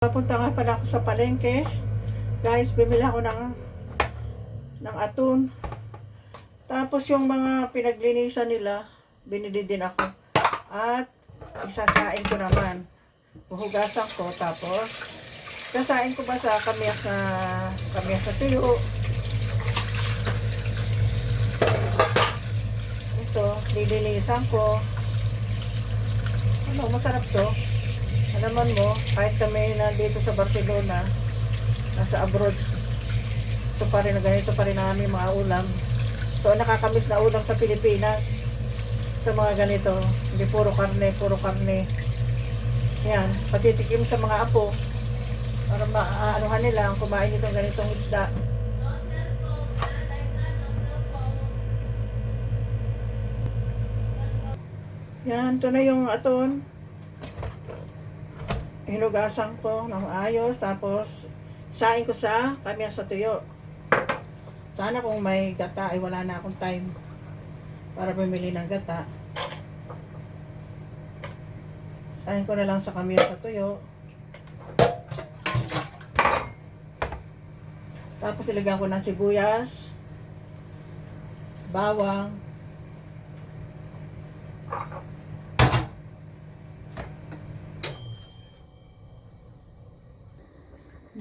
Papunta nga pala ako sa palengke. Guys, bumili ako ng aton. Tapos yung mga pinaglinisan nila, binili din ako. At isasain ko naman. Huhugasan ko. Tapos, sasain ko ba sa kamyas na tuyo. Ito, lilinisan ko. Ano, masarap to. Alaman mo, kahit kami nandito sa Barcelona, nasa abroad, ito pa rin, ganito pa rin namin mga ulam. Ito nakakamiss na ulam sa Pilipinas. Sa mga ganito, hindi puro karne. Yan, patitikim sa mga apo para maanuhan nila ang kumain itong ganitong isda. Yan, ito na yung aton. Hinugasan ko ng ayos, tapos sain ko sa kamyas sa tuyo. Sana kung may gata ay wala na akong time para bumili ng gata. Sain ko na lang sa kamyas sa tuyo. Tapos ilagyan ko ng sibuyas, bawang,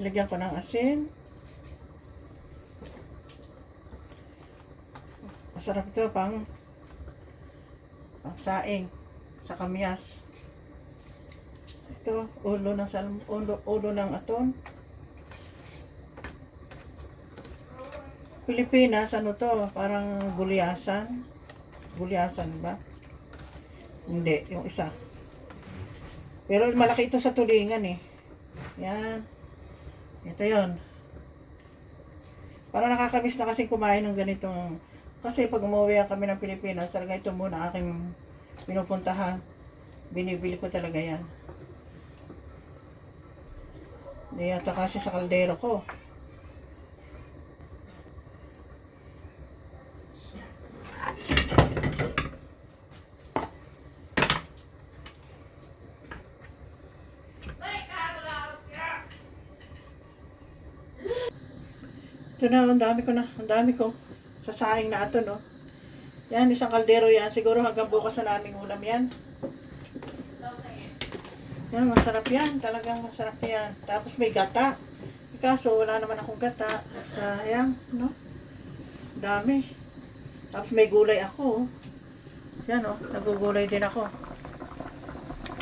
nilagyan ko ng asin. Masarap ito pang saing sa kamyas. Ito, ulo ng aton. Pilipinas, ano to? Parang gulyasan. Gulyasan ba? Hindi, yung isa. Pero malaki ito sa tulingan eh. Yan. Ito yon. Parang nakakamiss na kasi kumain ng ganitong. Kasi pag umuwi kami ng Pilipinas, talaga ito muna aking pinupuntahan. Binibili ko talaga yan. Hindi yata kasi sa kaldero ko. Ito na, ang dami ko. Sasaing na ato, no? Yan, isang kaldero yan. Siguro hanggang bukas na naming ulam yan. Yan, masarap yan. Talagang masarap yan. Tapos may gata. Kaso, wala naman akong gata. Sayang, no? Dami. Tapos may gulay ako. Yan, oh. Nagugulay din ako.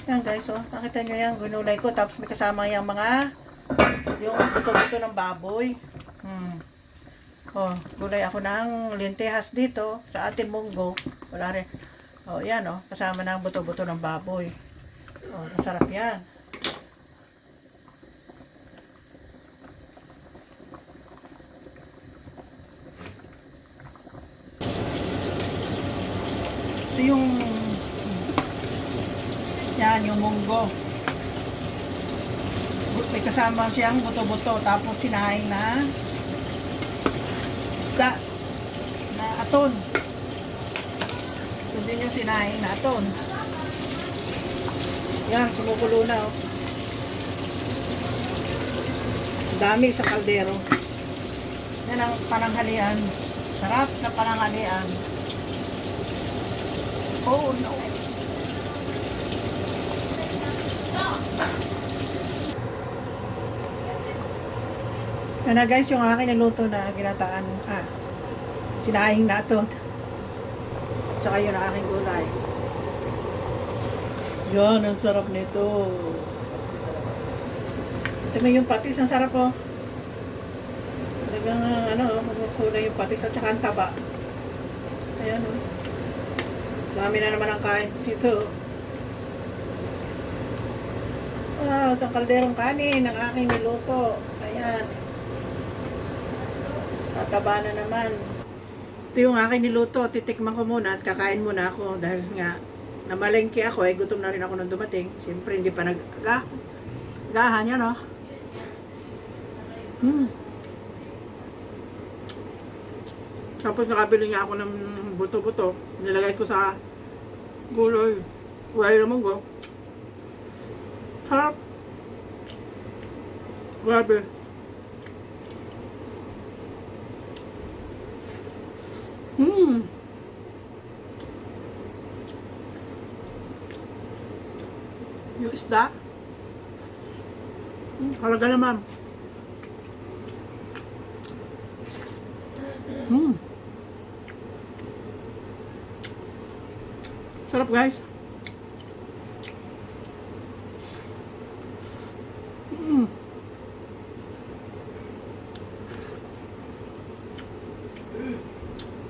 Yan, guys, oh. Nakita nyo yan, ginulay ko. Tapos may kasama yung buto-buto ng baboy. Oh, gulay ako ng lentehas dito sa atin munggo. Wala rin. Oh, yan oh, kasama ng buto-buto ng baboy. Oh, masarap yan. Ito yung munggo. May kasama siyang buto-buto tapos sinaing na isda na aton. Ito din yung sinaing na aton. Yan, kumukulo na oh. Dami sa kaldero. Yan ang pananghalian. Sarap na pananghalian. Oh no. Yan na guys, yung akin niluto na ginataan. Sinaing na ito. Tsaka yun ang aking gulay. Yan, ang sarap nito. Ito na yung patis, ang sarap oh. Talagang kulay yung patis at saka ang taba. Ayan oh. Dami na naman ang kain dito. Wow, isang kalderong kanin ang aking niluto. Ayan. Tataba na naman. Ito yung aking niluto. Titikman ko muna at kakain muna ako. Dahil nga, namalengke ako eh. Gutom na rin ako nung dumating. Siyempre, hindi pa nag-gahan yan oh. Tapos nakabili nga ako ng buto-buto. Nilagay ko sa gulay. Gulay na munggo. Sarap. Grabe. Mmm. Yung isda. Halaga naman. Sarap guys.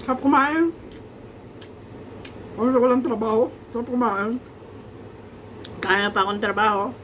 Sarap kumain. Ano walang trabaho? Sarap kumain. Kaya pa akong trabaho.